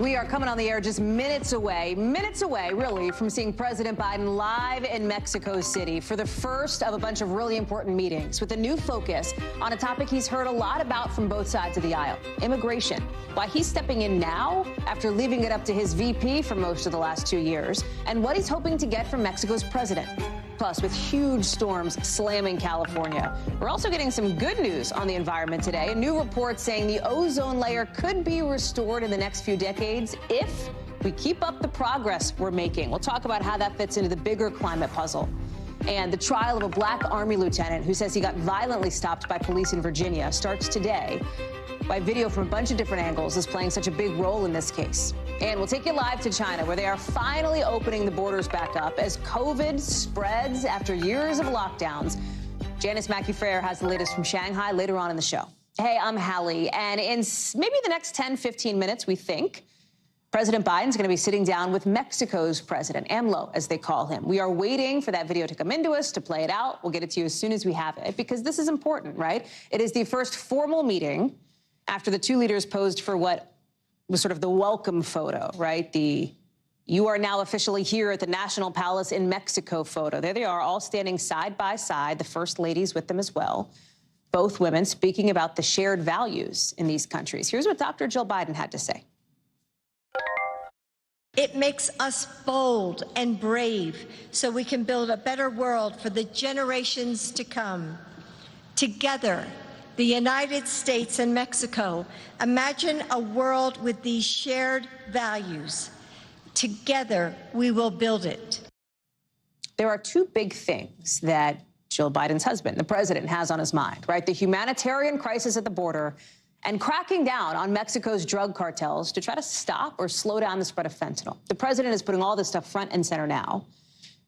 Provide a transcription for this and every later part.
We are coming on the air just minutes away, really, from seeing President Biden live in Mexico City for the first of a bunch of really important meetings with a new focus on a topic he's heard a lot about from both sides of the aisle, immigration. Why he's stepping in now after leaving it up to his VP for most of the last 2 years, and what he's hoping to get from Mexico's president. Plus, with huge storms slamming California. We're also getting some good news on the environment today. A new report saying the ozone layer could be restored in the next few decades if we keep up the progress we're making. We'll talk about how that fits into the bigger climate puzzle. And the trial of a black Army lieutenant who says he got violently stopped by police in Virginia starts today. By video from a bunch of different angles is playing such a big role in this case. And we'll take you live to China, where they are finally opening the borders back up as COVID spreads after years of lockdowns. Janice Mackey-Frayer has the latest from Shanghai later on in the show. Hey, I'm Hallie, and in maybe the next 10, 15 minutes, we think, President Biden's going to be sitting down with Mexico's president, AMLO, as they call him. We are waiting for that video to come into us to play it out. We'll get it to you as soon as we have it, because this is important, right? It is the first formal meeting after the two leaders posed for what was sort of the welcome photo, right? The "you are now officially here at the National Palace in Mexico" photo. There they are, all standing side by side, the first ladies with them as well. Both women speaking about the shared values in these countries. Here's what Dr. Jill Biden had to say. It makes us bold and brave so we can build a better world for the generations to come. Together, the United States and Mexico imagine a world with these shared values. Together, we will build it. There are two big things that Jill Biden's husband, the president, has on his mind, right? The humanitarian crisis at the border and cracking down on Mexico's drug cartels to try to stop or slow down the spread of fentanyl. The president is putting all this stuff front and center now.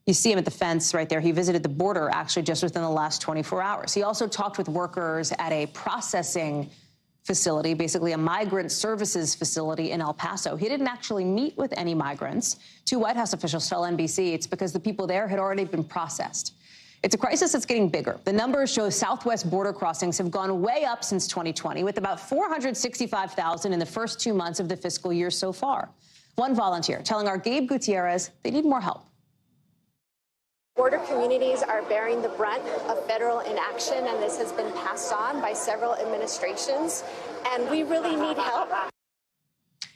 You see him at the fence right there. He visited the border actually just within the last 24 hours. He also talked with workers at a processing facility, basically a migrant services facility in El Paso. He didn't actually meet with any migrants. Two White House officials tell NBC it's because the people there had already been processed. It's a crisis that's getting bigger. The numbers show Southwest border crossings have gone way up since 2020, with about 465,000 in the first 2 months of the fiscal year so far. One volunteer telling our Gabe Gutierrez they need more help. Border communities are bearing the brunt of federal inaction, and this has been passed on by several administrations, and we really need help.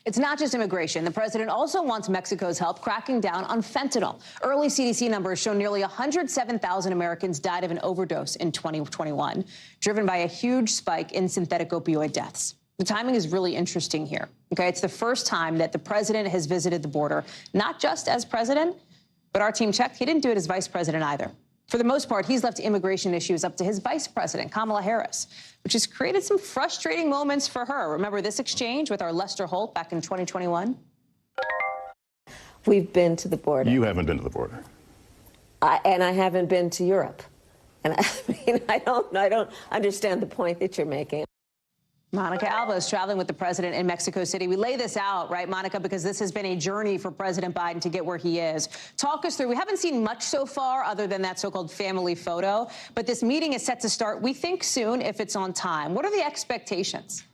It's not just immigration. The president also wants Mexico's help cracking down on fentanyl. Early CDC numbers show nearly 107,000 Americans died of an overdose in 2021, driven by a huge spike in synthetic opioid deaths. The timing is really interesting here. Okay, it's the first time that the president has visited the border, not just as president, but our team checked, he didn't do it as vice president either. For the most part, he's left immigration issues up to his vice president, Kamala Harris, which has created some frustrating moments for her. Remember this exchange with our Lester Holt back in 2021? We've been to the border. You haven't been to the border. And I haven't been to Europe. And I mean, I don't understand the point that you're making. Monica Alba is traveling with the president in Mexico City. We lay this out, right, Monica, because this has been a journey for President Biden to get where he is. Talk us through. We haven't seen much so far other than that so-called family photo, but this meeting is set to start, we think, soon if it's on time. What are the expectations?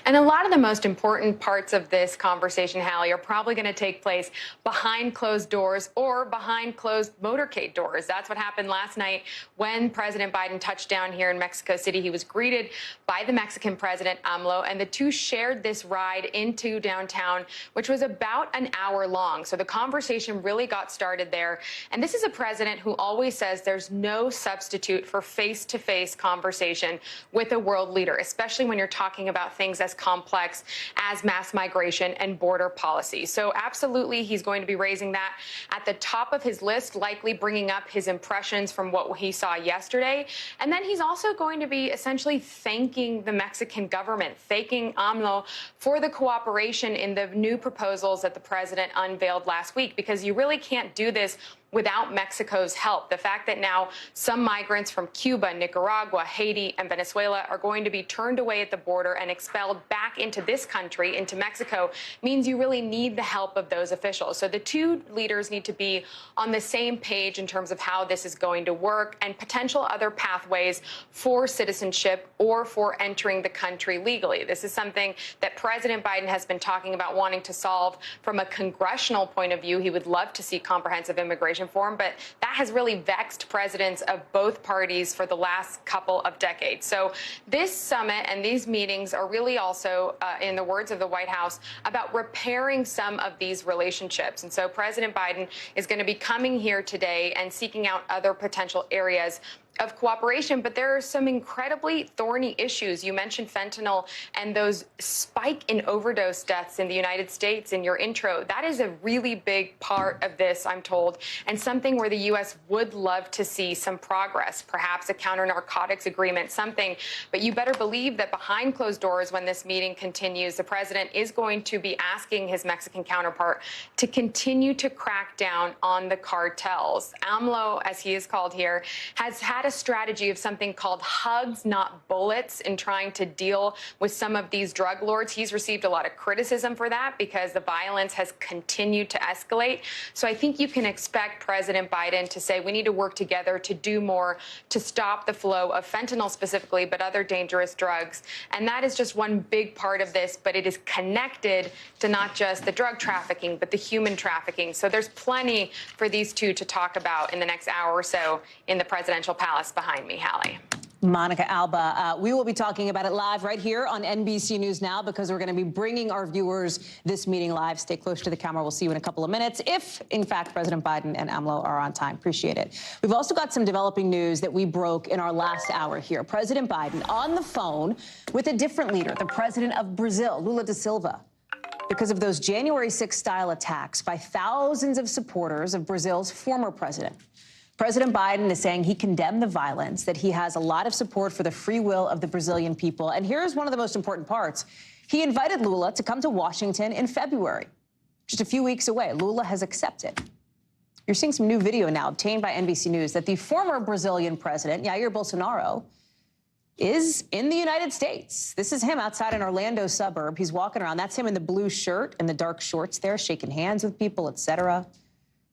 And a lot of the most important parts of this conversation, Hallie, are probably going to take place behind closed doors or behind closed motorcade doors. That's what happened last night when President Biden touched down here in Mexico City. He was greeted by the Mexican president, AMLO, and the two shared this ride into downtown, which was about an hour long. So the conversation really got started there. And this is a president who always says there's no substitute for face-to-face conversation with a world leader, especially when you're talking about things as complex as mass migration and border policy. So absolutely, he's going to be raising that at the top of his list, likely bringing up his impressions from what he saw yesterday. And then he's also going to be essentially thanking the Mexican government, thanking AMLO for the cooperation in the new proposals that the president unveiled last week, because you really can't do this without Mexico's help. The fact that now some migrants from Cuba, Nicaragua, Haiti, and Venezuela are going to be turned away at the border and expelled back into this country, into Mexico, means you really need the help of those officials. So the two leaders need to be on the same page in terms of how this is going to work and potential other pathways for citizenship or for entering the country legally. This is something that President Biden has been talking about wanting to solve from a congressional point of view. He would love to see comprehensive immigration reform, but that has really vexed presidents of both parties for the last couple of decades. So this summit and these meetings are really also, in the words of the White House, about repairing some of these relationships. And so President Biden is going to be coming here today and seeking out other potential areas of cooperation, but there are some incredibly thorny issues. You mentioned fentanyl and those spike in overdose deaths in the United States in your intro. That is a really big part of this, I'm told, and something where the U.S. would love to see some progress, perhaps a counter-narcotics agreement, something. But you better believe that behind closed doors, when this meeting continues, the president is going to be asking his Mexican counterpart to continue to crack down on the cartels. AMLO, as he is called here, has had a strategy of something called hugs, not bullets, in trying to deal with some of these drug lords. He's received a lot of criticism for that because the violence has continued to escalate. So I think you can expect President Biden to say we need to work together to do more to stop the flow of fentanyl specifically, but other dangerous drugs. And that is just one big part of this, but it is connected to not just the drug trafficking, but the human trafficking. So there's plenty for these two to talk about in the next hour or so in the presidential palace behind me, Hallie. Monica Alba, we will be talking about it live right here on NBC News Now, because we're going to be bringing our viewers this meeting live. Stay close to the camera. We'll see you in a couple of minutes if, in fact, President Biden and AMLO are on time. Appreciate it. We've also got some developing news that we broke in our last hour here. President Biden on the phone with a different leader, the president of Brazil, Lula da Silva, because of those January 6th-style attacks by thousands of supporters of Brazil's former president. President Biden is saying he condemned the violence, that he has a lot of support for the free will of the Brazilian people. And here's one of the most important parts. He invited Lula to come to Washington in February, just a few weeks away. Lula has accepted. You're seeing some new video now obtained by NBC News that the former Brazilian president, Jair Bolsonaro, is in the United States. This is him outside an Orlando suburb. He's walking around. That's him in the blue shirt and the dark shorts there, shaking hands with people, etc.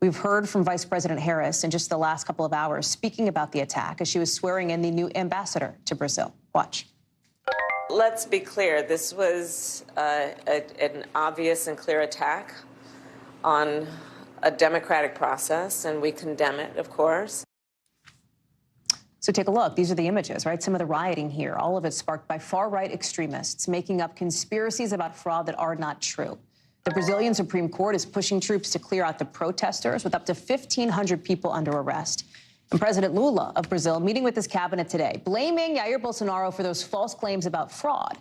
We've heard from Vice President Harris in just the last couple of hours speaking about the attack as she was swearing in the new ambassador to Brazil. Watch. Let's be clear. This was an obvious and clear attack on a democratic process, and we condemn it, of course. So take a look. These are the images, right? Some of the rioting here, all of it sparked by far-right extremists making up conspiracies about fraud that are not true. The Brazilian Supreme Court is pushing troops to clear out the protesters, with up to 1,500 people under arrest. And President Lula of Brazil meeting with his cabinet today, blaming Jair Bolsonaro for those false claims about fraud.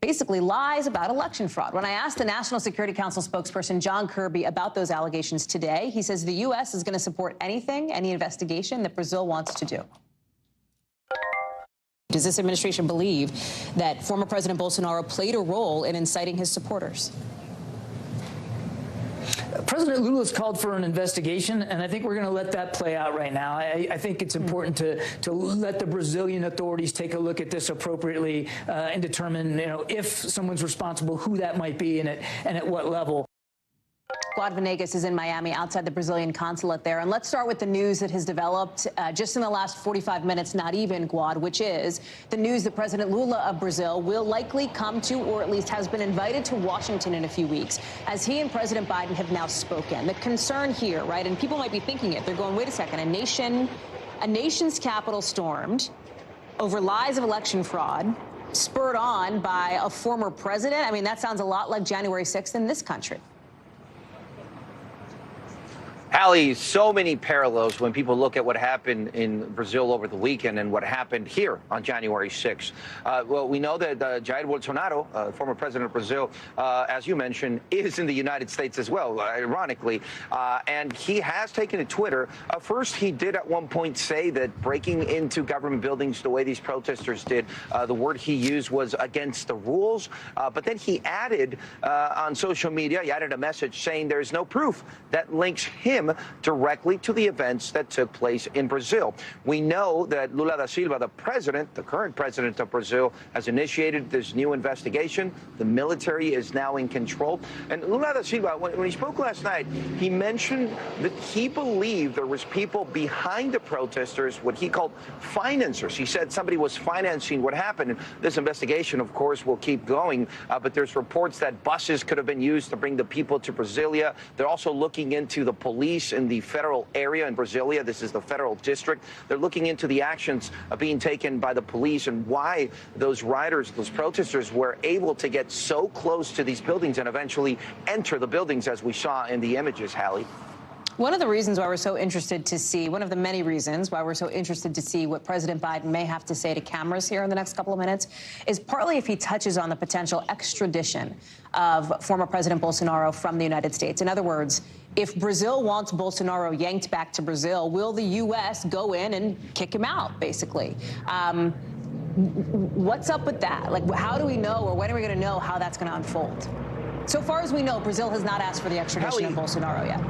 Basically lies about election fraud. When I asked the National Security Council spokesperson John Kirby about those allegations today, he says the U.S. is going to support anything, any investigation that Brazil wants to do. Does this administration believe that former President Bolsonaro played a role in inciting his supporters? President Lula's called for an investigation, and I think we're going to let that play out right now. I think it's important to let the Brazilian authorities take a look at this appropriately and determine, if someone's responsible, who that might be and at what level. Guad Venegas is in Miami outside the Brazilian consulate there. And let's start with the news that has developed just in the last 45 minutes, not even, Guad, which is the news that President Lula of Brazil will likely come to, or at least has been invited to, Washington in a few weeks, as he and President Biden have now spoken. The concern here, right, and people might be thinking it, they're going, wait a second, a nation's capital stormed over lies of election fraud, spurred on by a former president. I mean, that sounds a lot like January 6th in this country. Hallie, so many parallels when people look at what happened in Brazil over the weekend and what happened here on January 6th. Well, we know that Jair Bolsonaro, former president of Brazil, as you mentioned, is in the United States as well, ironically. And he has taken to Twitter. First, he did at one point say that breaking into government buildings the way these protesters did, the word he used was against the rules. But then he added on social media, he added a message saying there's no proof that links him them directly to the events that took place in Brazil. We know that Lula da Silva, the president, the current president of Brazil, has initiated this new investigation. The military is now in control. And Lula da Silva, when he spoke last night, he mentioned that he believed there was people behind the protesters, what he called financiers. He said somebody was financing what happened. And this investigation, of course, will keep going. But there's reports that buses could have been used to bring the people to Brasilia. They're also looking into the police in the federal area in Brasilia. This is the federal district. They're looking into the actions being taken by the police and why those rioters, those protesters, were able to get so close to these buildings and eventually enter the buildings, as we saw in the images, Hallie. One of the reasons why we're so interested to see, one of the many reasons why we're so interested to see what President Biden may have to say to cameras here in the next couple of minutes is partly if he touches on the potential extradition of former President Bolsonaro from the United States. In other words, if Brazil wants Bolsonaro yanked back to Brazil, will the U.S. go in and kick him out, basically? What's up with that? Like, how do we know, or when are we going to know how that's going to unfold? So far as we know, Brazil has not asked for the extradition of Bolsonaro yet.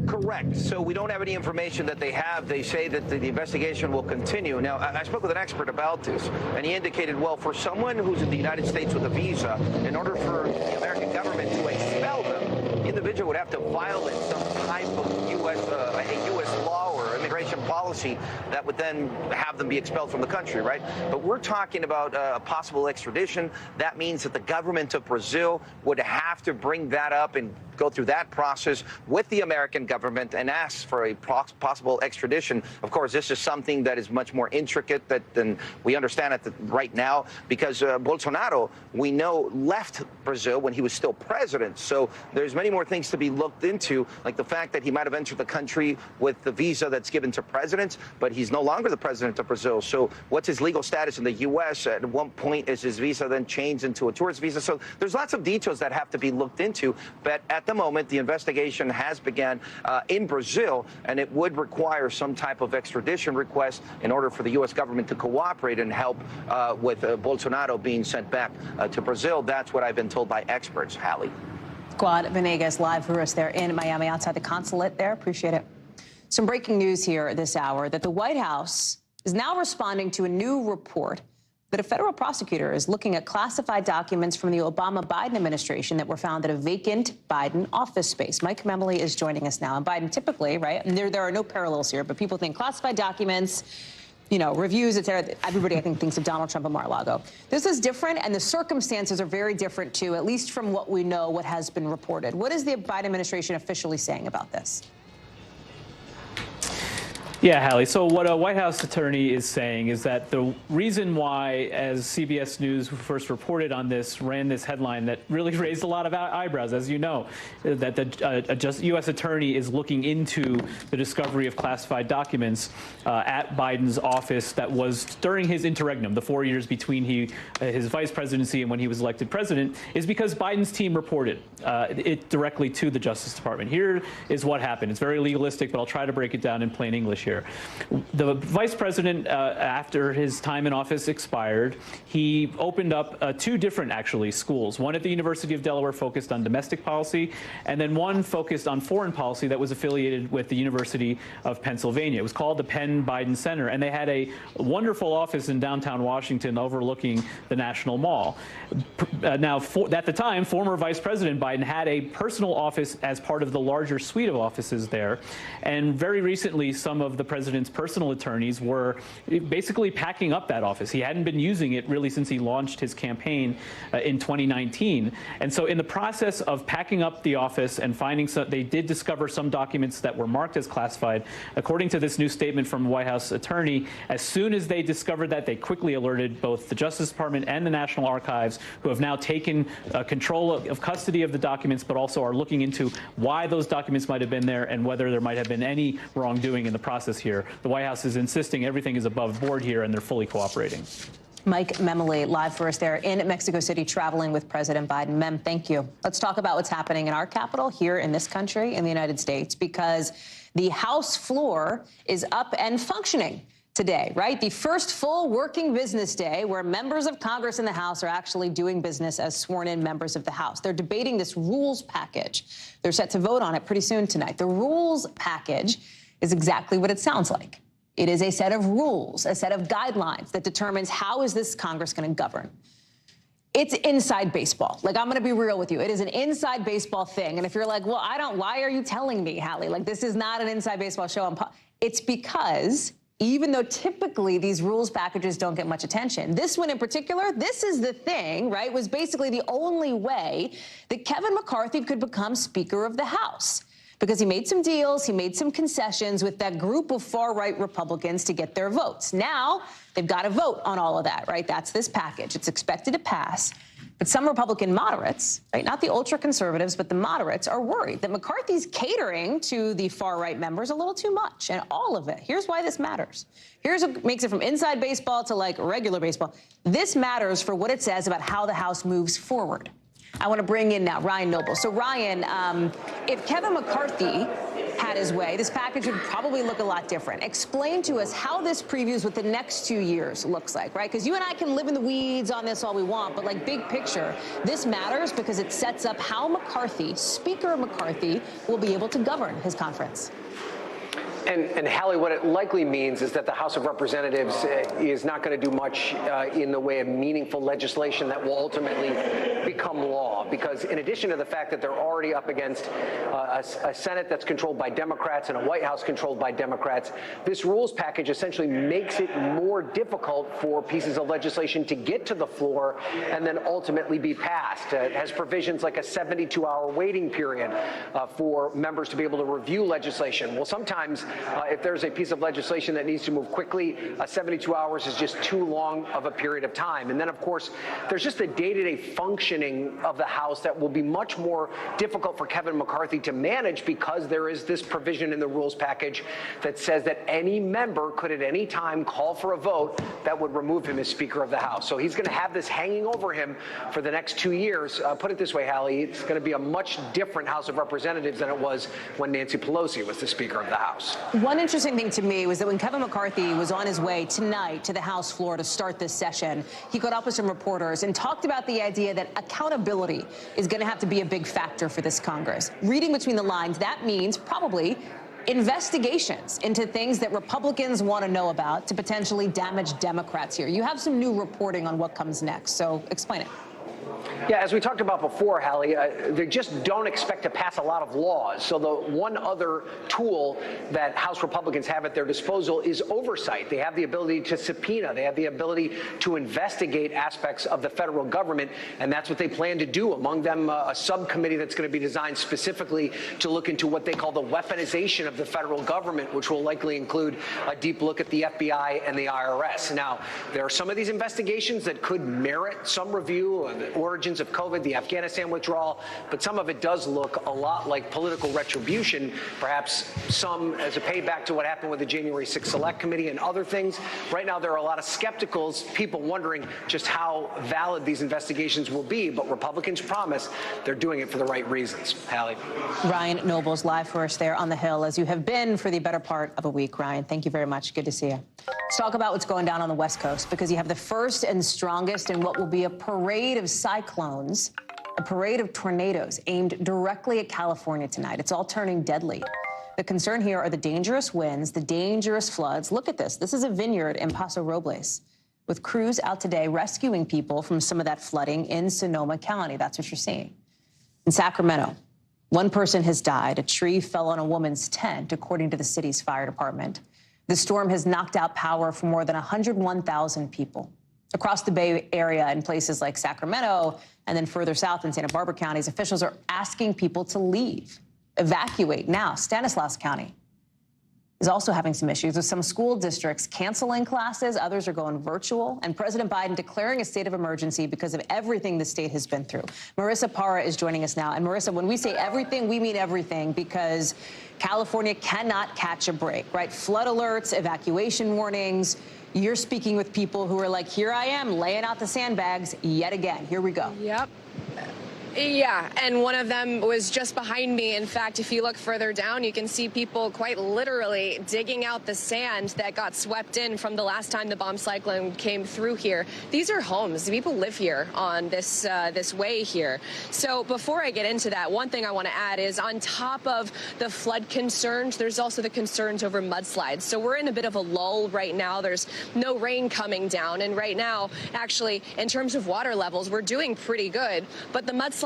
Correct. So we don't have any information that they have. They say that the investigation will continue. Now, I spoke with an expert about this, and he indicated, well, for someone who's in the United States with a visa, in order for the American government to expel them, the individual would have to violate some type of U.S. law or immigration policy that would then have them be expelled from the country, right? But we're talking about a possible extradition. That means that the government of Brazil would have to bring that up and go through that process with the American government and ask for a possible extradition. Of course, this is something that is much more intricate than we understand it right now, because Bolsonaro, we know, left Brazil when he was still president. So there's many more things to be looked into, like the fact that he might have entered the country with the visa that's given to presidents, but he's no longer the president of Brazil. So what's his legal status in the U.S.? At one point, is his visa then changed into a tourist visa? So there's lots of details that have to be looked into. But at the moment, the investigation has begun in Brazil, and it would require some type of extradition request in order for the U.S. government to cooperate and help with Bolsonaro being sent back to Brazil. That's what I've been told by experts, Hallie. Squad Venegas live for us there in Miami outside the consulate there. Appreciate it. Some breaking news here this hour that the White House is now responding to a new report that a federal prosecutor is looking at classified documents from the Obama-Biden administration that were found at a vacant Biden office space. Mike Memoli is joining us now. And Biden typically, right, and there are no parallels here, but people think classified documents, you know, reviews, et cetera. Everybody, I think, thinks of Donald Trump and Mar-a-Lago. This is different, and the circumstances are very different, too, at least from what we know, what has been reported. What is the Biden administration officially saying about this? Yeah, Hallie. So what a White House attorney is saying is that the reason why, as CBS News first reported on this, ran this headline that really raised a lot of eyebrows, as you know, that the U.S. attorney is looking into the discovery of classified documents at Biden's office that was during his interregnum, the 4 years between his vice presidency and when he was elected president, is because Biden's team reported it directly to the Justice Department. Here is what happened. It's very legalistic, but I'll try to break it down in plain English here. The vice president, after his time in office expired, he opened up two different, actually, schools. One at the University of Delaware focused on domestic policy, and then one focused on foreign policy that was affiliated with the University of Pennsylvania. It was called the Penn Biden Center, and they had a wonderful office in downtown Washington overlooking the National Mall. Now, at the time, former Vice President Biden had a personal office as part of the larger suite of offices there, and very recently, some of the president's personal attorneys were basically packing up that office. He hadn't been using it really since he launched his campaign in 2019. And so in the process of packing up the office and finding they did discover some documents that were marked as classified. According to this new statement from the White House attorney, as soon as they discovered that, they quickly alerted both the Justice Department and the National Archives, who have now taken control of custody of the documents, but also are looking into why those documents might have been there and whether there might have been any wrongdoing in the process here. The White House is insisting everything is above board here, and they're fully cooperating. Mike Memoli, live for us there in Mexico City, traveling with President Biden. Mem, thank you. Let's talk about what's happening in our capital here in this country, in the United States, because the House floor is up and functioning. today, right? The first full working business day where members of Congress and the House are actually doing business as sworn-in members of the House. They're debating this rules package. They're set to vote on it pretty soon tonight. The rules package is exactly what it sounds like. It is a set of rules, a set of guidelines that determines how is this Congress going to govern. It's inside baseball. Like, I'm going to be real with you. It is an inside baseball thing. And if you're like, well, why are you telling me, Hallie? Like, this is not an inside baseball show. It's because even though typically these rules packages don't get much attention, this one in particular, this is the thing, right, was basically the only way that Kevin McCarthy could become Speaker of the House. Because he made some deals, he made some concessions with that group of far-right Republicans to get their votes. Now, they've got to vote on all of that, right? That's this package. It's expected to pass. But some Republican moderates, right, not the ultra-conservatives, but the moderates, are worried that McCarthy's catering to the far-right members a little too much, and all of it. Here's why this matters. Here's what makes it from inside baseball to, like, regular baseball. This matters for what it says about how the House moves forward. I want to bring in now Ryan Noble. So, Ryan, if Kevin McCarthy had his way, this package would probably look a lot different. Explain to us how this previews what the next 2 years looks like, right? Because you and I can live in the weeds on this all we want, but, like, big picture, this matters because it sets up how McCarthy, Speaker McCarthy, will be able to govern his conference. And Hallie, what it likely means is that the House of Representatives is not going to do much in the way of meaningful legislation that will ultimately become law. Because in addition to the fact that they're already up against a Senate that's controlled by Democrats and a White House controlled by Democrats, this rules package essentially makes it more difficult for pieces of legislation to get to the floor and then ultimately be passed. It has provisions like a 72-hour waiting period for members to be able to review legislation. Well, sometimes if there's a piece of legislation that needs to move quickly, 72 hours is just too long of a period of time. And then, of course, there's just the day-to-day functioning of the House that will be much more difficult for Kevin McCarthy to manage because there is this provision in the rules package that says that any member could at any time call for a vote that would remove him as Speaker of the House. So he's going to have this hanging over him for the next 2 years. Put it this way, Hallie, it's going to be a much different House of Representatives than it was when Nancy Pelosi was the Speaker of the House. One interesting thing to me was that when Kevin McCarthy was on his way tonight to the House floor to start this session, he caught up with some reporters and talked about the idea that accountability is going to have to be a big factor for this Congress. Reading between the lines, that means probably investigations into things that Republicans want to know about to potentially damage Democrats here. You have some new reporting on what comes next, so explain it. Yeah, as we talked about before, Hallie, they just don't expect to pass a lot of laws. So the one other tool that House Republicans have at their disposal is oversight. They have the ability to subpoena. They have the ability to investigate aspects of the federal government, and that's what they plan to do. Among them, a subcommittee that's going to be designed specifically to look into what they call the weaponization of the federal government, which will likely include a deep look at the FBI and the IRS. Now, there are some of these investigations that could merit some review of the origins of COVID, the Afghanistan withdrawal, but some of it does look a lot like political retribution, perhaps some as a payback to what happened with the January 6th Select Committee and other things. Right now, there are a lot of skepticals, people wondering just how valid these investigations will be, but Republicans promise they're doing it for the right reasons. Hallie. Ryan Noble's live for us there on the Hill, as you have been for the better part of a week. Ryan, thank you very much. Good to see you. Let's talk about what's going down on the West Coast, because you have the first and strongest in what will be a parade of cyclones, a parade of tornadoes aimed directly at California tonight. It's all turning deadly. The concern here are the dangerous winds, the dangerous floods. Look at this. This is a vineyard in Paso Robles, with crews out today rescuing people from some of that flooding in Sonoma County. That's what you're seeing. In Sacramento, one person has died. A tree fell on a woman's tent, according to the city's fire department. The storm has knocked out power for more than 101,000 people. Across the Bay Area in places like Sacramento and then further south in Santa Barbara counties, officials are asking people to leave, evacuate now. Stanislaus County is also having some issues with some school districts canceling classes. Others are going virtual, and President Biden declaring a state of emergency because of everything the state has been through. Marissa Parra is joining us now. And Marissa, when we say everything, we mean everything, because California cannot catch a break, right? Flood alerts, evacuation warnings. You're speaking with people who are like, here I am, laying out the sandbags yet again. Here we go. Yep. Yeah, and one of them was just behind me. In fact, if you look further down, you can see people quite literally digging out the sand that got swept in from the last time the bomb cyclone came through here. These are homes. People live here on this this way here. So before I get into that, one thing I want to add is on top of the flood concerns, there's also the concerns over mudslides. So we're in a bit of a lull right now. There's no rain coming down. And right now, actually, in terms of water levels, we're doing pretty good. But the mudslides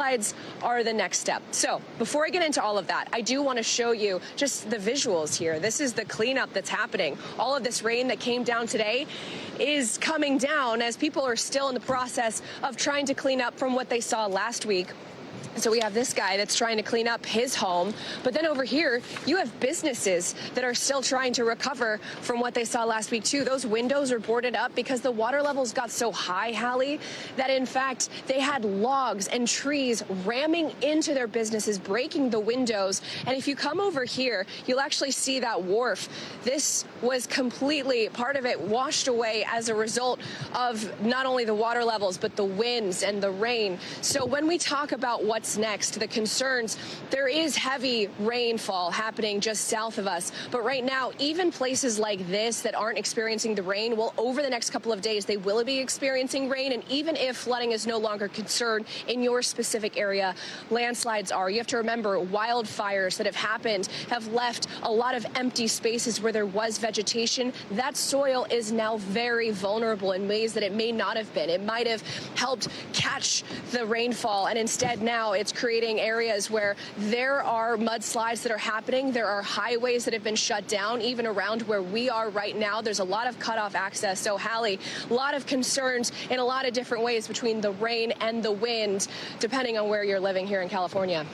are the next step. So before I get into all of that, I do want to show you just the visuals here. This is the cleanup that's happening. All of this rain that came down today is coming down as people are still in the process of trying to clean up from what they saw last week. So we have this guy that's trying to clean up his home. But then over here, you have businesses that are still trying to recover from what they saw last week, too. Those windows are boarded up because the water levels got so high, Hallie, that in fact, they had logs and trees ramming into their businesses, breaking the windows. And if you come over here, you'll actually see that wharf. This was completely, part of it washed away as a result of not only the water levels, but the winds and the rain. So when we talk about what's next, the concerns, there is heavy rainfall happening just south of us. But right now, even places like this that aren't experiencing the rain, well, over the next couple of days, they will be experiencing rain. And even if flooding is no longer a concern in your specific area, landslides are. You have to remember wildfires that have happened have left a lot of empty spaces where there was vegetation. That soil is now very vulnerable in ways that it may not have been. It might have helped catch the rainfall, and instead now it's creating areas where there are mudslides that are happening. There are highways that have been shut down, even around where we are right now. There's a lot of cutoff access. So, Hallie, a lot of concerns in a lot of different ways between the rain and the wind, depending on where you're living here in California.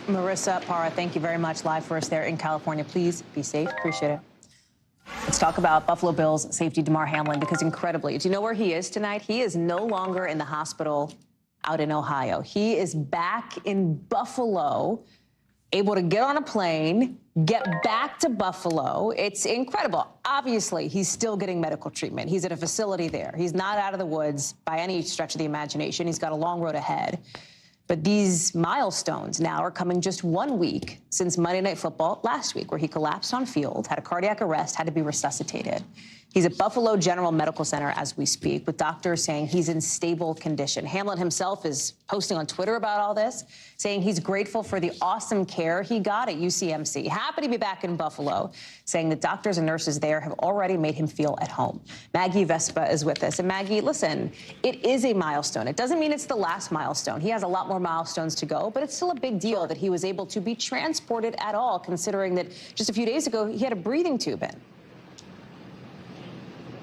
Marissa Parra, thank you very much. Live for us there in California. Please be safe. Appreciate it. Let's talk about Buffalo Bills safety Damar Hamlin, because incredibly, do you know where he is tonight? He is no longer in the hospital out in Ohio. He is back in Buffalo, able to get on a plane, get back to Buffalo. It's incredible. Obviously, he's still getting medical treatment. He's at a facility there. He's not out of the woods by any stretch of the imagination. He's got a long road ahead. But these milestones now are coming just 1 week since Monday Night Football last week, where he collapsed on field, had a cardiac arrest, had to be resuscitated. He's at Buffalo General Medical Center as we speak, with doctors saying he's in stable condition. Hamlin himself is posting on Twitter about all this, saying he's grateful for the awesome care he got at UCMC. Happy to be back in Buffalo, saying that doctors and nurses there have already made him feel at home. Maggie Vespa is with us. And Maggie, listen, it is a milestone. It doesn't mean it's the last milestone. He has a lot more milestones to go, but it's still a big deal that he was able to be transported at all, considering that just a few days ago, he had a breathing tube in.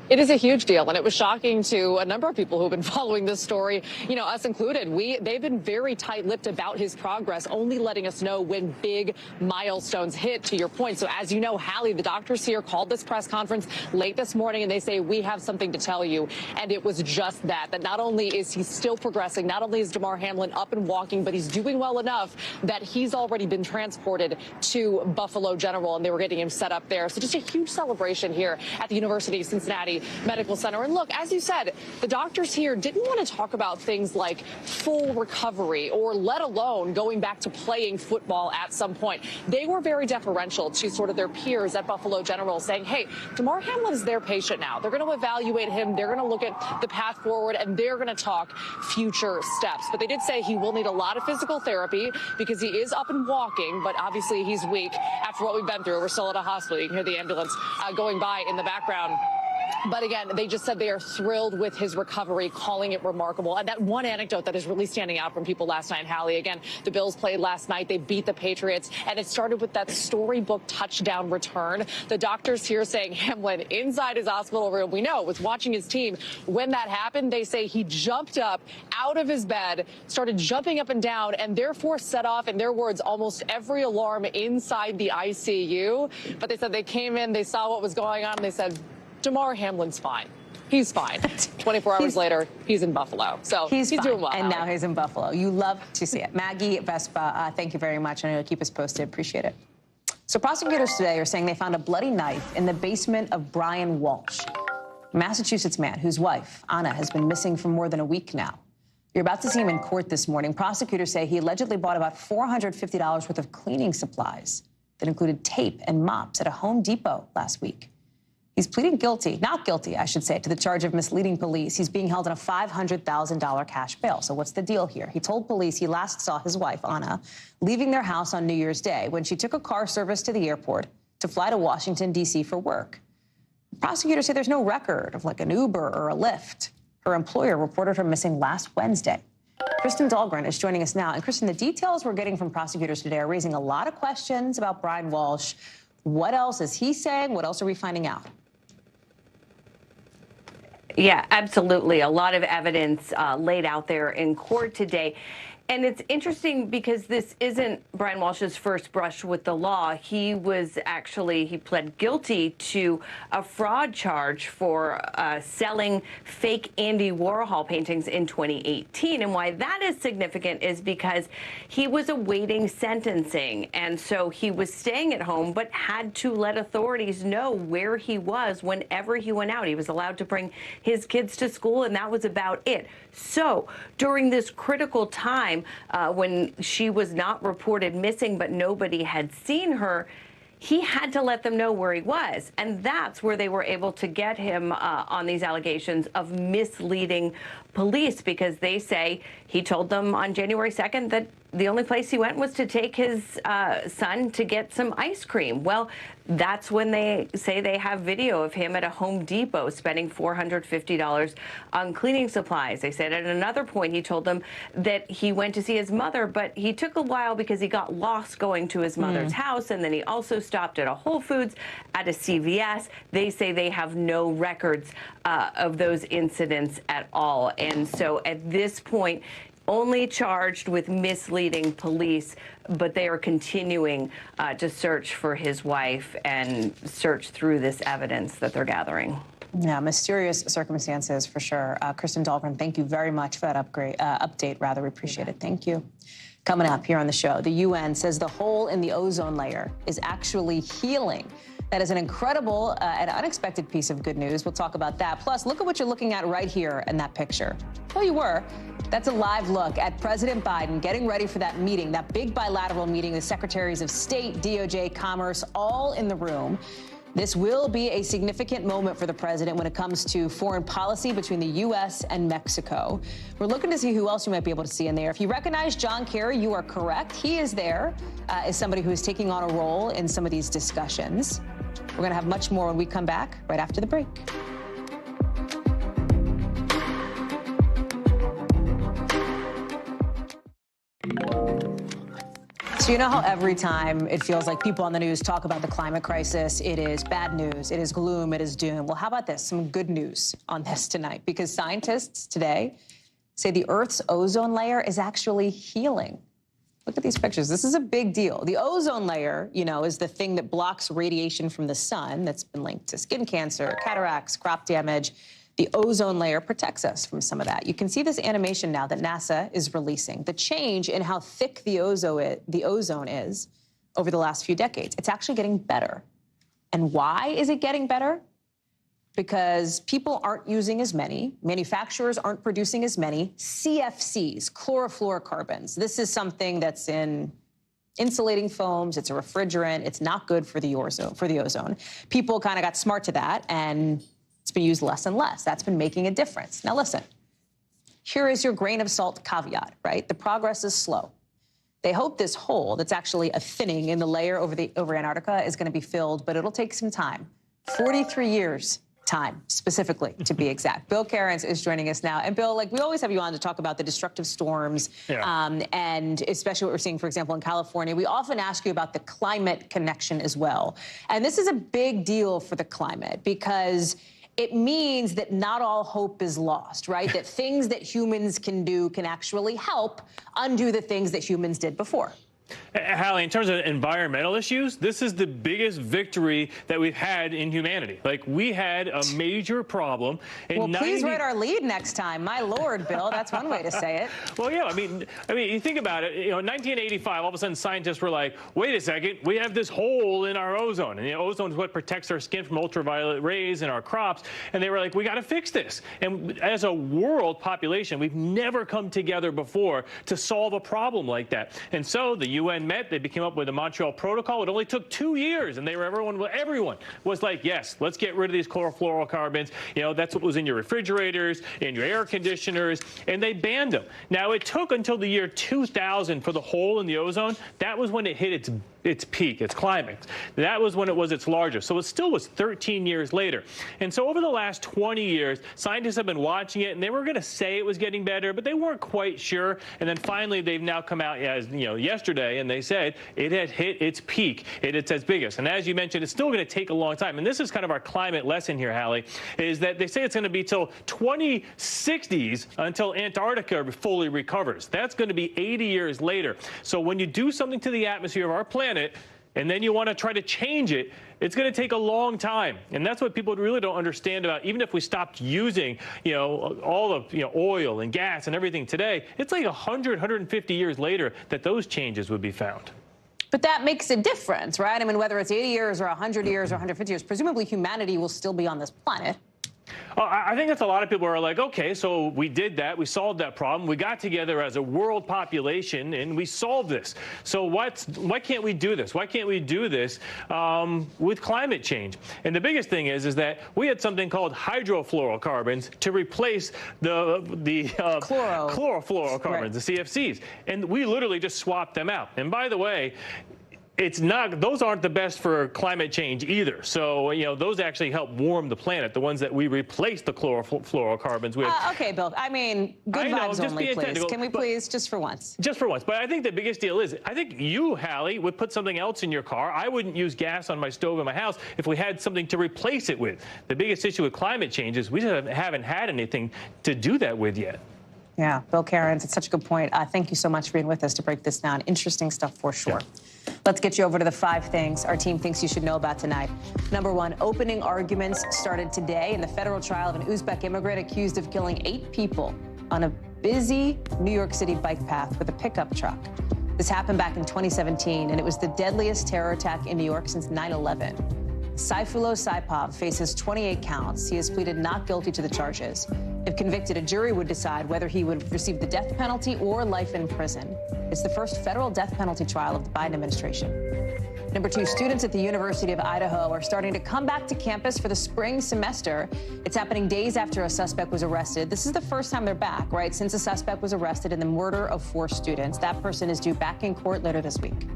It is a huge deal, and it was shocking to a number of people who've been following this story, you know, us included. They've been very tight-lipped about his progress, only letting us know when big milestones hit, to your point. So as you know, Hallie, the doctors here called this press conference late this morning, and they say, we have something to tell you. And it was just that not only is he still progressing, not only is Damar Hamlin up and walking, but he's doing well enough that he's already been transported to Buffalo General, and they were getting him set up there. So just a huge celebration here at the University of Cincinnati Medical Center. And look, as you said, the doctors here didn't want to talk about things like full recovery or let alone going back to playing football at some point. They were very deferential to sort of their peers at Buffalo General, saying, hey, Damar Hamlin is their patient now. They're going to evaluate him. They're going to look at the path forward, and they're going to talk future steps. But they did say he will need a lot of physical therapy because he is up and walking, but obviously he's weak after what we've been through. We're still at a hospital. You can hear the ambulance going by in the background. But again, they just said they are thrilled with his recovery, calling it remarkable. And that one anecdote that is really standing out from people last night, Hallie, again, the Bills played last night. They beat the Patriots, and it started with that storybook touchdown return. The doctors here saying Hamlin inside his hospital room, we know, was watching his team. When that happened, they say he jumped up out of his bed, started jumping up and down, and therefore set off, in their words, almost every alarm inside the ICU. But they said they came in, they saw what was going on, and they said, Damar Hamlin's fine. He's fine. 24 hours later, he's in Buffalo. So he's doing well. And now he's in Buffalo. You love to see it. Maggie Vespa, thank you very much. I know you'll keep us posted. Appreciate it. So prosecutors today are saying they found a bloody knife in the basement of Brian Walshe, a Massachusetts man whose wife, Anna, has been missing for more than a week now. You're about to see him in court this morning. Prosecutors say he allegedly bought about $450 worth of cleaning supplies that included tape and mops at a Home Depot last week. He's pleading guilty, not guilty, I should say, to the charge of misleading police. He's being held on a $500,000 cash bail. So what's the deal here? He told police he last saw his wife, Anna, leaving their house on New Year's Day when she took a car service to the airport to fly to Washington, D.C. for work. Prosecutors say there's no record of like an Uber or a Lyft. Her employer reported her missing last Wednesday. Kristen Dahlgren is joining us now. And Kristen, the details we're getting from prosecutors today are raising a lot of questions about Brian Walshe. What else is he saying? What else are we finding out? Yeah, absolutely. A lot of evidence laid out there in court today. And it's interesting because this isn't Brian Walshe's first brush with the law. He pled guilty to a fraud charge for selling fake Andy Warhol paintings in 2018. And why that is significant is because he was awaiting sentencing. And so he was staying at home, but had to let authorities know where he was whenever he went out. He was allowed to bring his kids to school, and that was about it. So during this critical time, when she was not reported missing, but nobody had seen her, he had to let them know where he was. And that's where they were able to get him on these allegations of misleading police, because they say he told them on January 2nd that the only place he went was to take his son to get some ice cream. Well, that's when they say they have video of him at a Home Depot spending $450 on cleaning supplies. They said at another point he told them that he went to see his mother, but he took a while because he got lost going to his mother's house, and then he also stopped at a Whole Foods, at a CVS. They say they have no records of those incidents at all. And so at this point, only charged with misleading police, but they are continuing to search for his wife and search through this evidence that they're gathering. Yeah, mysterious circumstances for sure. Kristen Dahlgren, thank you very much for that update. We appreciate it. Thank you. Coming up here on the show, the UN says the hole in the ozone layer is actually healing. That is an incredible and unexpected piece of good news. We'll talk about that. Plus, look at what you're looking at right here in that picture. Well, you were. That's a live look at President Biden getting ready for that meeting, that big bilateral meeting, the secretaries of state, DOJ, Commerce, all in the room. This will be a significant moment for the president when it comes to foreign policy between the U.S. and Mexico. We're looking to see who else you might be able to see in there. If you recognize John Kerry, you are correct. He is there as somebody who is taking on a role in some of these discussions. We're going to have much more when we come back right after the break. So you know how every time it feels like people on the news talk about the climate crisis, it is bad news, it is gloom, it is doom. Well, how about this? Some good news on this tonight, because scientists today say the Earth's ozone layer is actually healing. Look at these pictures. This is a big deal. The ozone layer, you know, is the thing that blocks radiation from the sun that's been linked to skin cancer, cataracts, crop damage. The ozone layer protects us from some of that. You can see this animation now that NASA is releasing. The change in how thick the ozone is over the last few decades. It's actually getting better. And why is it getting better? Because people aren't using as many, manufacturers aren't producing as many CFCs, chlorofluorocarbons. This is something that's in insulating foams. It's a refrigerant. It's not good for the ozone. People kind of got smart to that, and it's been used less and less. That's been making a difference. Now, listen, here is your grain of salt caveat, right? The progress is slow. They hope this hole that's actually a thinning in the layer over Antarctica is going to be filled, but it'll take some time. 43 years time, specifically, to be exact. Bill Cairns is joining us now. And Bill, like we always have you on to talk about the destructive storms, and especially what we're seeing, for example, in California. We often ask you about the climate connection as well. And this is a big deal for the climate because it means that not all hope is lost, right? That things that humans can do can actually help undo the things that humans did before. Hallie, in terms of environmental issues, this is the biggest victory that we've had in humanity. Like, we had a major problem. Well, please write our lead next time. My Lord, Bill, that's one way to say it. Well, yeah, I mean, you think about it. You know, in 1985, all of a sudden, scientists were like, "Wait a second, we have this hole in our ozone, and ozone is what protects our skin from ultraviolet rays and our crops." And they were like, "We got to fix this." And as a world population, we've never come together before to solve a problem like that. And so the UN met, they came up with the Montreal Protocol. It only took 2 years, and everyone was like, yes, let's get rid of these chlorofluorocarbons. You know, that's what was in your refrigerators, in your air conditioners, and they banned them. Now, it took until the year 2000 for the hole in the ozone. That was when it hit its peak, its climax. That was when it was its largest. So it still was 13 years later. And so over the last 20 years, scientists have been watching it, and they were going to say it was getting better, but they weren't quite sure. And then finally, they've now come out, as yesterday, and they said it had hit its peak. It's its biggest. And as you mentioned, it's still going to take a long time. And this is kind of our climate lesson here, Hallie, is that they say it's going to be till 2060s until Antarctica fully recovers. That's going to be 80 years later. So when you do something to the atmosphere of our planet, and then you want to try to change it, it's going to take a long time. And that's what people really don't understand about, even if we stopped using, all of, oil and gas and everything today, it's like 100, 150 years later that those changes would be found. But that makes a difference, right? I mean, whether it's 80 years or 100 years or 150 years, presumably humanity will still be on this planet. I think that's a lot of people are like, okay, so we did that. We solved that problem. We got together as a world population, and we solved this. So why can't we do this? Why can't we do this with climate change? And the biggest thing is that we had something called hydrofluorocarbons to replace the chlorofluorocarbons, right, the CFCs. And we literally just swapped them out. And by the way, those aren't the best for climate change either. So, those actually help warm the planet, the ones that we replaced the chlorofluorocarbons with. Okay, Bill. I mean, good vibes only, please. Can we please, just for once? Just for once. But I think the biggest deal is, I think you, Hallie, would put something else in your car. I wouldn't use gas on my stove in my house if we had something to replace it with. The biggest issue with climate change is we just haven't had anything to do that with yet. Yeah, Bill Cairns, it's such a good point. Thank you so much for being with us to break this down. Interesting stuff for sure. Yeah. Let's get you over to the 5 things our team thinks you should know about tonight. Number 1, opening arguments started today in the federal trial of an Uzbek immigrant accused of killing 8 people on a busy New York City bike path with a pickup truck. This happened back in 2017, and it was the deadliest terror attack in New York since 9/11. Saifulo Saipov faces 28 counts. He has pleaded not guilty to the charges. If convicted, a jury would decide whether he would receive the death penalty or life in prison. It's the first federal death penalty trial of the Biden administration. Number 2, students at the University of Idaho are starting to come back to campus for the spring semester. It's happening days after a suspect was arrested. This is the first time they're back, right, since a suspect was arrested in the murder of 4 students. That person is due back in court later this week.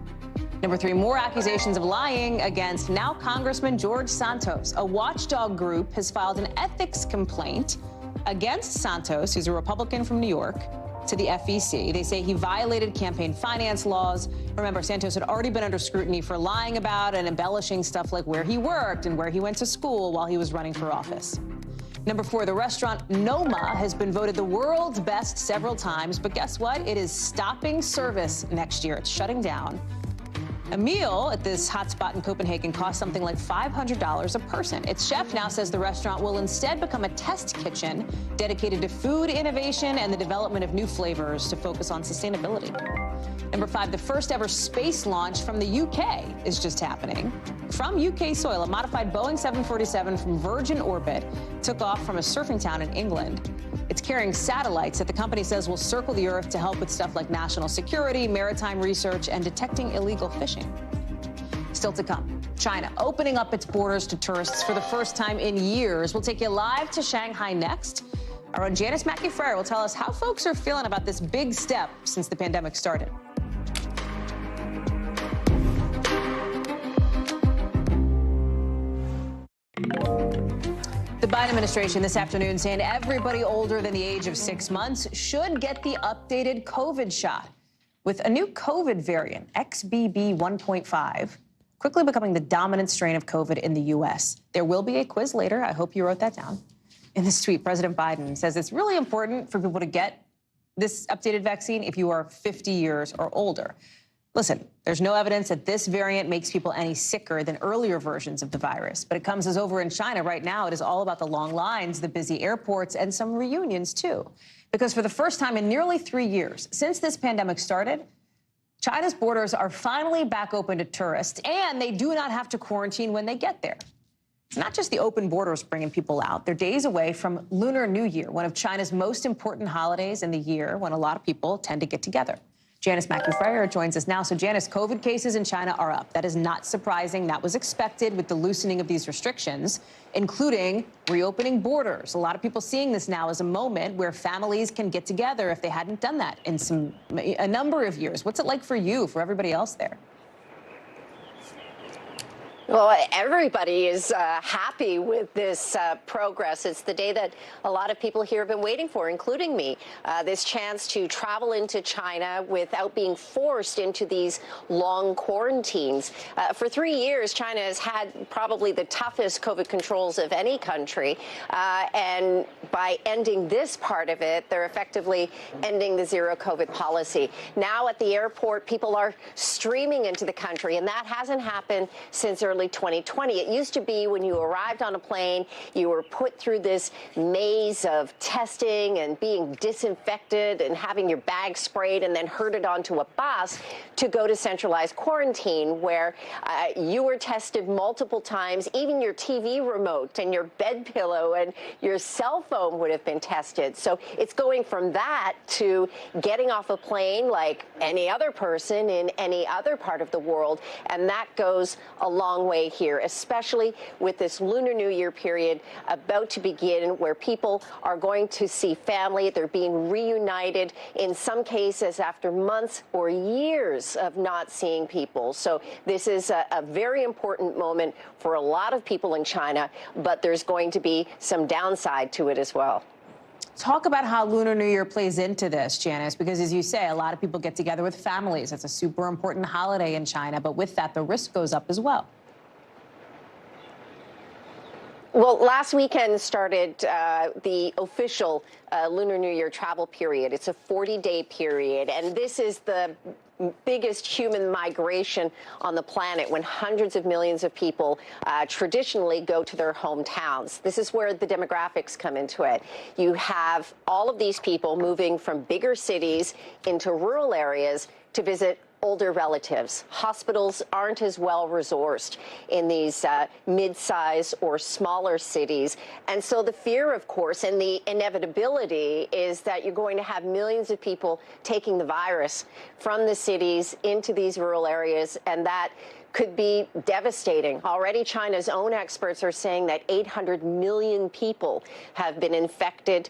Number 3, more accusations of lying against now Congressman George Santos. A watchdog group has filed an ethics complaint against Santos, who's a Republican from New York, to the FEC. They say he violated campaign finance laws. Remember, Santos had already been under scrutiny for lying about and embellishing stuff like where he worked and where he went to school while he was running for office. Number 4, the restaurant Noma has been voted the world's best several times, but guess what? It is stopping service next year. It's shutting down. A meal at this hotspot in Copenhagen costs something like $500 a person. Its chef now says the restaurant will instead become a test kitchen dedicated to food innovation and the development of new flavors to focus on sustainability. Number 5, the first ever space launch from the UK is just happening. From UK soil, a modified Boeing 747 from Virgin Orbit took off from a surfing town in England. It's carrying satellites that the company says will circle the Earth to help with stuff like national security, maritime research, and detecting illegal fishing. Still to come, China opening up its borders to tourists for the first time in years. We'll take you live to Shanghai next. Our own Janice Mackey-Frere will tell us how folks are feeling about this big step since the pandemic started. The Biden administration this afternoon saying everybody older than the age of 6 months should get the updated COVID shot. With a new COVID variant, XBB 1.5, quickly becoming the dominant strain of COVID in the U.S. There will be a quiz later. I hope you wrote that down. In this tweet, President Biden says it's really important for people to get this updated vaccine if you are 50 years or older. Listen, there's no evidence that this variant makes people any sicker than earlier versions of the virus, but it comes as over in China right now. It is all about the long lines, the busy airports, and some reunions, too. Because for the first time in nearly 3 years since this pandemic started, China's borders are finally back open to tourists, and they do not have to quarantine when they get there. It's not just the open borders bringing people out. They're days away from Lunar New Year, one of China's most important holidays in the year when a lot of people tend to get together. Janice Mackey-Freyer joins us now. So, Janice, COVID cases in China are up. That is not surprising. That was expected with the loosening of these restrictions, including reopening borders. A lot of people seeing this now as a moment where families can get together if they hadn't done that in a number of years. What's it like for you, for everybody else there? Well, everybody is happy with this progress. It's the day that a lot of people here have been waiting for, including me, this chance to travel into China without being forced into these long quarantines. For 3 years, China has had probably the toughest COVID controls of any country. And by ending this part of it, they're effectively ending the zero COVID policy. Now at the airport, people are streaming into the country, and that hasn't happened since early 2020. It used to be when you arrived on a plane, you were put through this maze of testing and being disinfected and having your bag sprayed and then herded onto a bus to go to centralized quarantine, where you were tested multiple times. Even your TV remote and your bed pillow and your cell phone would have been tested. So it's going from that to getting off a plane like any other person in any other part of the world. And that goes a long way here, especially with this Lunar New Year period about to begin, where people are going to see family. They're being reunited in some cases after months or years of not seeing people. So this is a very important moment for a lot of people in China, but there's going to be some downside to it as well. Talk about how Lunar New Year plays into this, Janice, because as you say, a lot of people get together with families. It's a super important holiday in China, but with that, the risk goes up as well. Well, last weekend started the official Lunar New Year travel period. It's a 40-day period, and this is the biggest human migration on the planet, when hundreds of millions of people traditionally go to their hometowns. This is where the demographics come into it. You have all of these people moving from bigger cities into rural areas to visit older relatives. Hospitals aren't as well resourced in these mid-size or smaller cities. And so the fear, of course, and the inevitability is that you're going to have millions of people taking the virus from the cities into these rural areas, and that could be devastating. Already, China's own experts are saying that 800 million people have been infected.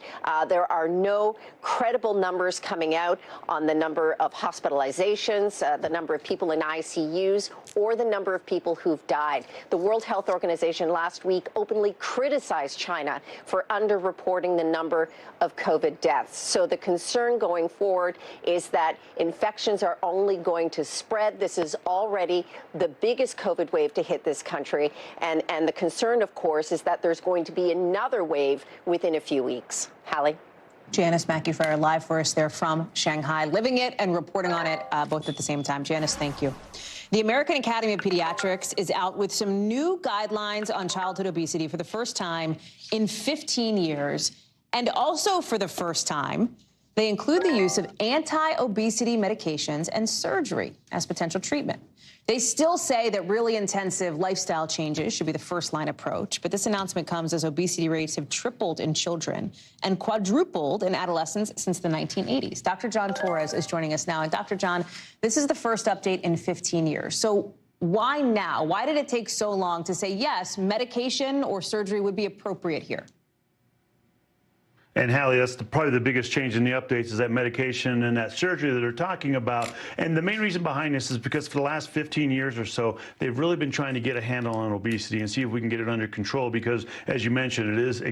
There are no credible numbers coming out on the number of hospitalizations, the number of people in ICUs, or the number of people who've died. The World Health Organization last week openly criticized China for underreporting the number of COVID deaths. So the concern going forward is that infections are only going to spread. This is already the biggest COVID wave to hit this country. And the concern, of course, is that there's going to be another wave within a few weeks. Hallie? Janice Mackey-Freyer live for us there from Shanghai, living it and reporting on it both at the same time. Janice, thank you. The American Academy of Pediatrics is out with some new guidelines on childhood obesity for the first time in 15 years. And also for the first time, they include the use of anti-obesity medications and surgery as potential treatment. They still say that really intensive lifestyle changes should be the first-line approach, but this announcement comes as obesity rates have tripled in children and quadrupled in adolescents since the 1980s. Dr. John Torres is joining us now. And Dr. John, this is the first update in 15 years. So why now? Why did it take so long to say, yes, medication or surgery would be appropriate here? And Hallie, that's probably the biggest change in the updates is that medication and that surgery that they're talking about. And the main reason behind this is because for the last 15 years or so, they've really been trying to get a handle on obesity and see if we can get it under control, because, as you mentioned, it is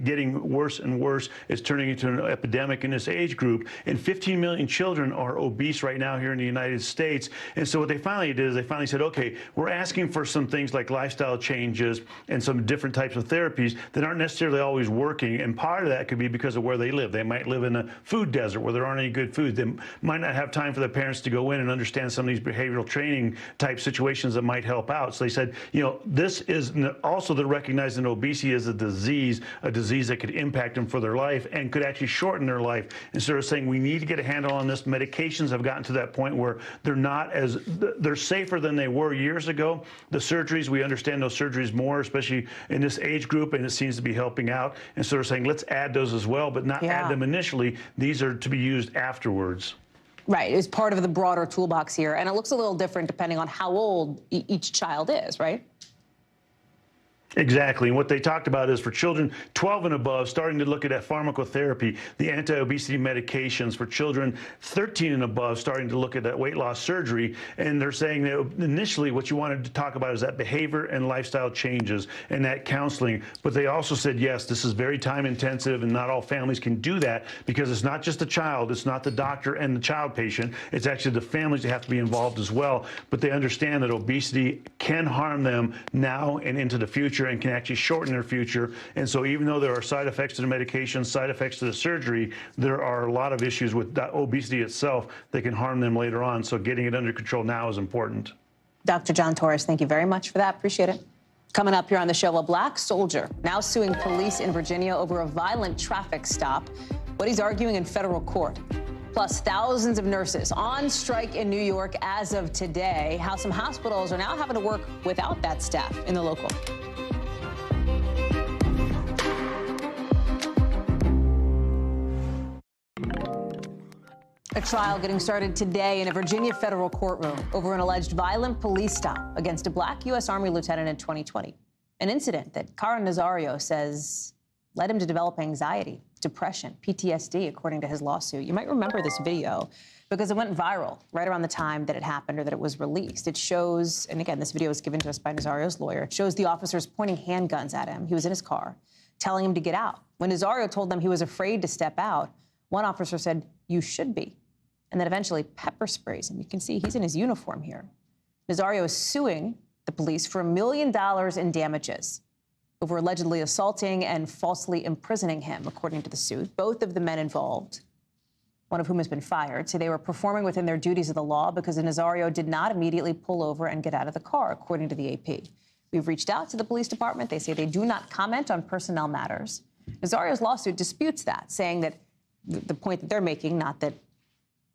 getting worse and worse. It's turning into an epidemic in this age group. And 15 million children are obese right now here in the United States. And so what they finally did is they finally said, okay, we're asking for some things like lifestyle changes and some different types of therapies that aren't necessarily always working. And part of that could be be because of where they live. They might live in a food desert where there aren't any good food. They might not have time for the parents to go in and understand some of these behavioral training type situations that might help out. So they said, you know, this is also they're recognizing obesity as a disease that could impact them for their life and could actually shorten their life. And so they're saying we need to get a handle on this. Medications have gotten to that point where they're safer than they were years ago. The surgeries, we understand those surgeries more, especially in this age group, and it seems to be helping out. And so they're saying let's add those as well, but not add them initially. These are to be used afterwards. Right, it's part of the broader toolbox here, and it looks a little different depending on how old each child is, right? Exactly. And what they talked about is for children 12 and above, starting to look at pharmacotherapy, the anti-obesity medications. For children 13 and above, starting to look at that weight loss surgery. And they're saying that initially what you wanted to talk about is that behavior and lifestyle changes and that counseling. But they also said, yes, this is very time intensive and not all families can do that because it's not just the child, it's not the doctor and the child patient, it's actually the families that have to be involved as well. But they understand that obesity can harm them now and into the future and can actually shorten their future. And so even though there are side effects to the medication, side effects to the surgery, there are a lot of issues with obesity itself that can harm them later on. So getting it under control now is important. Dr. John Torres, thank you very much for that. Appreciate it. Coming up here on the show, a black soldier now suing police in Virginia over a violent traffic stop. What he's arguing in federal court. Plus, thousands of nurses on strike in New York as of today. How some hospitals are now having to work without that staff in the local. A trial getting started today in a Virginia federal courtroom over an alleged violent police stop against a black U.S. Army lieutenant in 2020. An incident that Cara Nazario says led him to develop anxiety, depression, PTSD, according to his lawsuit. You might remember this video because it went viral right around the time that it happened or that it was released. It shows, and again, this video was given to us by Nazario's lawyer. It shows the officers pointing handguns at him. He was in his car, telling him to get out. When Nazario told them he was afraid to step out, one officer said, "You should be," and then eventually pepper sprays him. You can see he's in his uniform here. Nazario is suing the police for $1 million in damages over allegedly assaulting and falsely imprisoning him, according to the suit. Both of the men involved, one of whom has been fired, say they were performing within their duties of the law because Nazario did not immediately pull over and get out of the car, according to the AP. We've reached out to the police department. They say they do not comment on personnel matters. Nazario's lawsuit disputes that, saying that the point that they're making, not that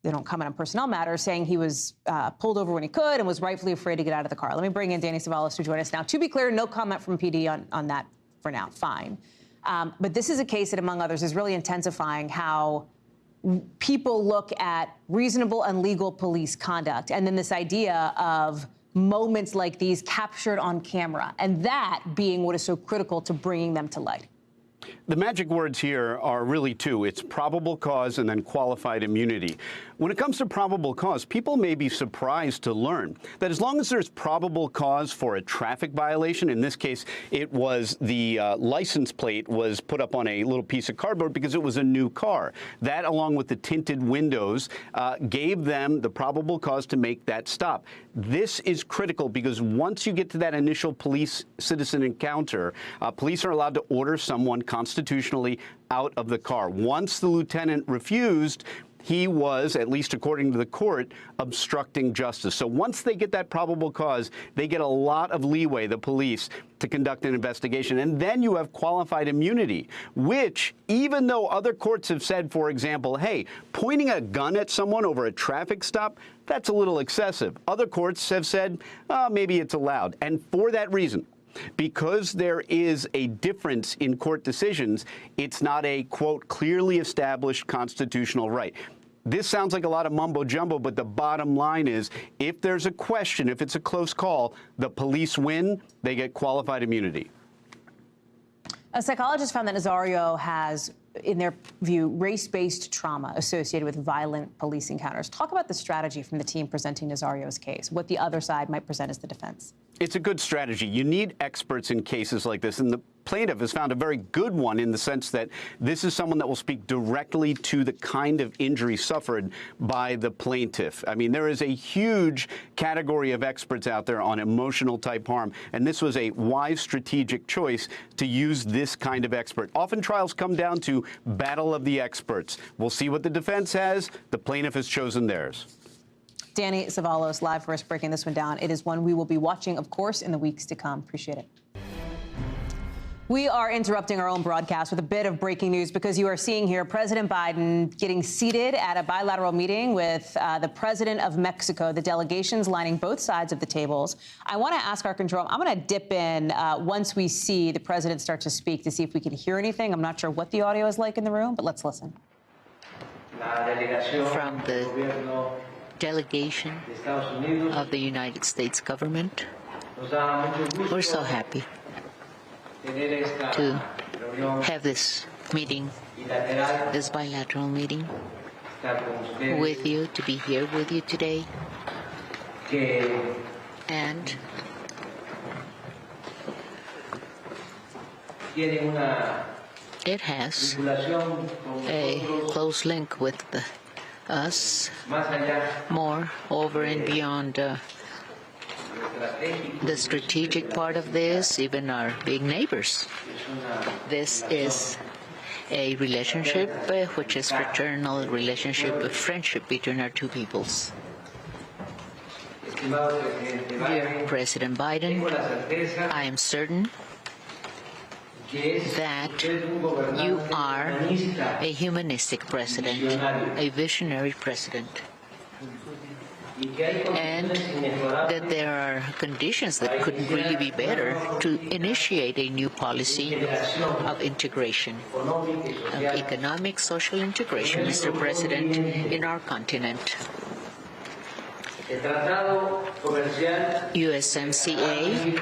they don't comment on personnel matters, saying he was pulled over when he could and was rightfully afraid to get out of the car. Let me bring in Danny Savalas to join us now. To be clear, no comment from PD on that for now. Fine. But this is a case that, among others, is really intensifying how people look at reasonable and legal police conduct, and then this idea of moments like these captured on camera, and that being what is so critical to bringing them to light. The magic words here are really two. It's probable cause and then qualified immunity. When it comes to probable cause, people may be surprised to learn that as long as there's probable cause for a traffic violation, in this case, it was the license plate was put up on a little piece of cardboard because it was a new car. That, along with the tinted windows, gave them the probable cause to make that stop. This is critical because once you get to that initial police-citizen encounter, police are allowed to order someone constitutionally out of the car. Once the lieutenant refused, he was, at least according to the court, obstructing justice. So once they get that probable cause, they get a lot of leeway, the police, to conduct an investigation. And then you have qualified immunity, which, even though other courts have said, for example, hey, pointing a gun at someone over a traffic stop, that's a little excessive. Other courts have said, maybe it's allowed. And for that reason, because there is a difference in court decisions, it's not a, quote, clearly established constitutional right. This sounds like a lot of mumbo jumbo, but the bottom line is if there's a question, if it's a close call, the police win, they get qualified immunity. A psychologist found that Nazario has, in their view, race-based trauma associated with violent police encounters. Talk about the strategy from the team presenting Nazario's case, what the other side might present as the defense. It's a good strategy. You need experts in cases like this. And the plaintiff has found a very good one in the sense that this is someone that will speak directly to the kind of injury suffered by the plaintiff. I mean, there is a huge category of experts out there on emotional type harm, and this was a wise strategic choice to use this kind of expert. Often trials come down to battle of the experts. We'll see what the defense has. The plaintiff has chosen theirs. Danny Savalos live for us breaking this one down. It is one we will be watching, of course, in the weeks to come. Appreciate it. We are interrupting our own broadcast with a bit of breaking news because you are seeing here President Biden getting seated at a bilateral meeting with the president of Mexico, the delegations lining both sides of the tables. I want to ask our control. I'm going to dip in once we see the president start to speak to see if we can hear anything. I'm not sure what the audio is like in the room, but let's listen. From the delegation of the United States government, we're so happy to have this meeting, this bilateral meeting with you, to be here with you today. And it has a close link with us, more over and beyond the strategic part of this, even our big neighbors. This is a relationship which is fraternal, relationship of friendship between our two peoples. Dear President Biden, I am certain that you are a humanistic president, a visionary president, and that there are conditions that couldn't really be better to initiate a new policy of integration, of economic, social integration, Mr. President, in our continent. USMCA,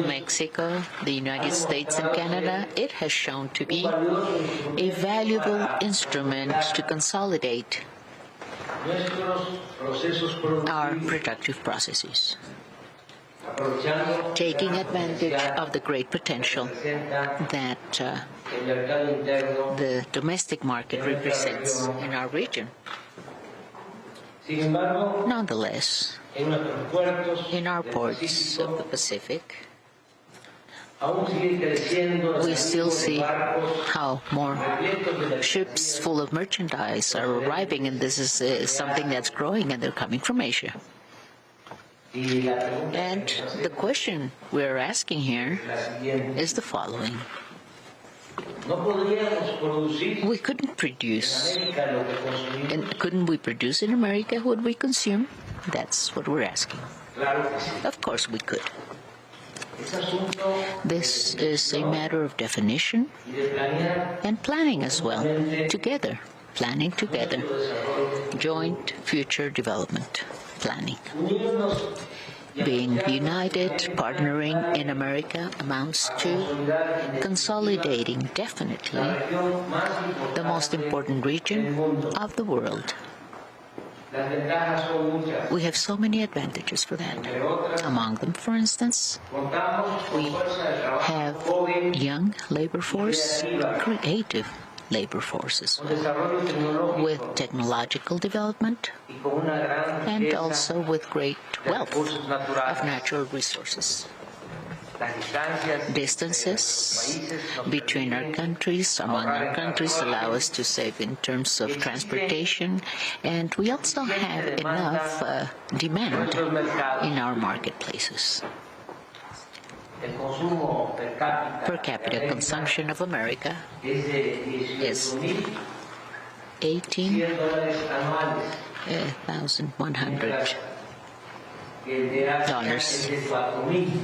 Mexico, the United States, and Canada, it has shown to be a valuable instrument to consolidate our productive processes, taking advantage of the great potential that the domestic market represents in our region. Nonetheless, in our ports of the Pacific, we still see how more ships full of merchandise are arriving, and this is something that's growing, and they're coming from Asia. And the question we're asking here is the following. We couldn't produce, and couldn't we produce in America what we consume? That's what we're asking. Of course we could. This is a matter of definition and planning as well, together, planning together, joint future development planning. Being united, partnering in America amounts to consolidating definitely the most important region of the world. We have so many advantages for that. Among them, for instance, we have young labor force, creative labor forces, with technological development and also with great wealth of natural resources. Distances between our countries, among our countries, allow us to save in terms of transportation, and we also have enough demand in our marketplaces. Per capita consumption of America is $18,100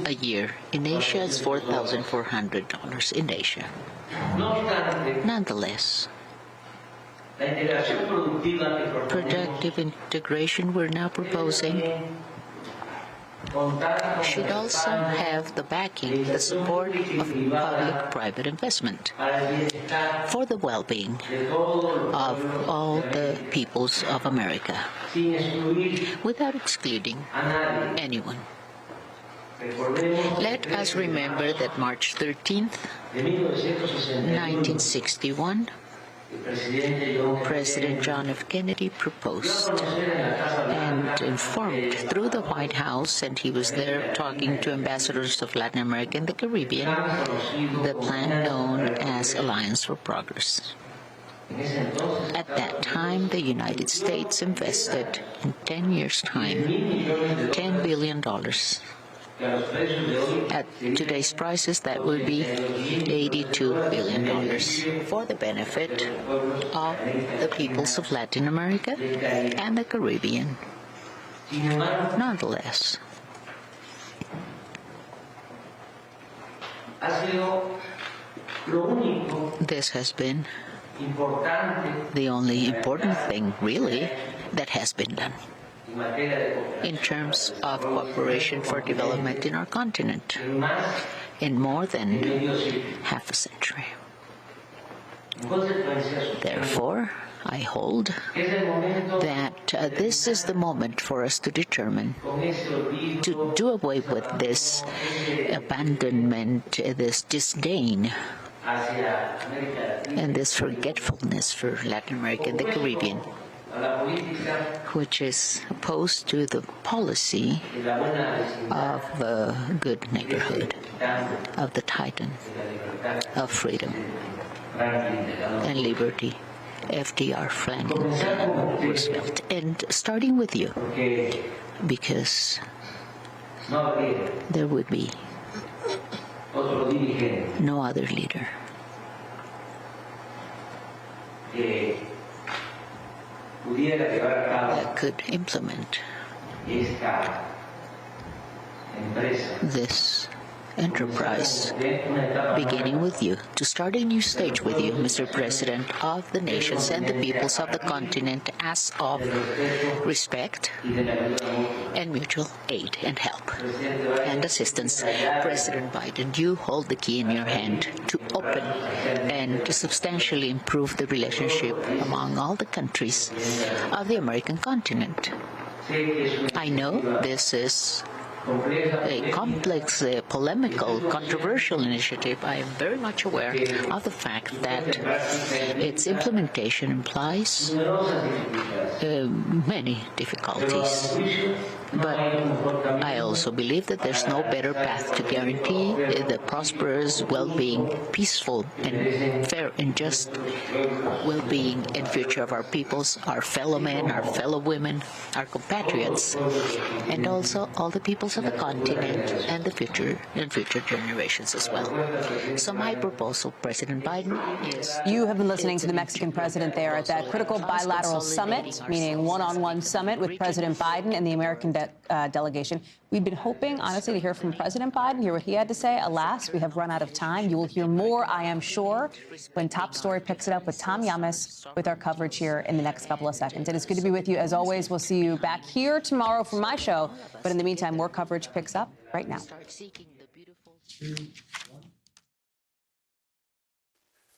a year. In Asia, it's $4,400 in Asia. Nonetheless, productive integration we're now proposing should also have the backing, the support of public-private investment for the well-being of all the peoples of America, without excluding anyone. Let us remember that March 13th, 1961, President John F. Kennedy proposed and informed through the White House, and he was there talking to ambassadors of Latin America and the Caribbean, the plan known as Alliance for Progress. At that time, the United States invested in 10 years' time $10 billion. At today's prices, that would be $82 billion for the benefit of the peoples of Latin America and the Caribbean. Nonetheless, this has been the only important thing, really, that has been done in terms of cooperation for development in our continent in more than half a century. Therefore, I hold that this is the moment for us to determine, to do away with this abandonment, this disdain, and this forgetfulness for Latin America and the Caribbean, which is opposed to the policy of the good neighborhood, of the titan, of freedom and liberty. FDR, Franklin, Roosevelt, and starting with you, because there would be no other leader that could implement this enterprise, beginning with you, to start a new stage with you, Mr. President of the nations and the peoples of the continent, as of respect and mutual aid and help and assistance. President Biden, you hold the key in your hand to open and to substantially improve the relationship among all the countries of the American continent. I know this is a complex, polemical, controversial initiative. I am very much aware of the fact that its implementation implies many difficulties. But I also believe that there's no better path to guarantee the prosperous, well-being, peaceful, and fair and just well-being and future of our peoples, our fellow men, our fellow women, our compatriots, and also all the peoples of the continent and the future generations as well. So my proposal, President Biden, is... You have been listening to the Mexican president there at that critical bilateral summit, meaning one-on-one summit with President Biden and the American delegation. We've been hoping, honestly, to hear from President Biden, hear what he had to say. Alas, we have run out of time. You will hear more, I am sure, when Top Story picks it up with Tom Yamas with our coverage here in the next couple of seconds. And it's good to be with you. As always, we'll see you back here tomorrow for my show. But in the meantime, more coverage picks up right now.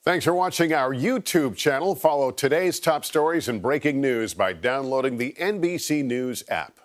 Thanks for watching our YouTube channel. Follow today's top stories and breaking news by downloading the NBC News app.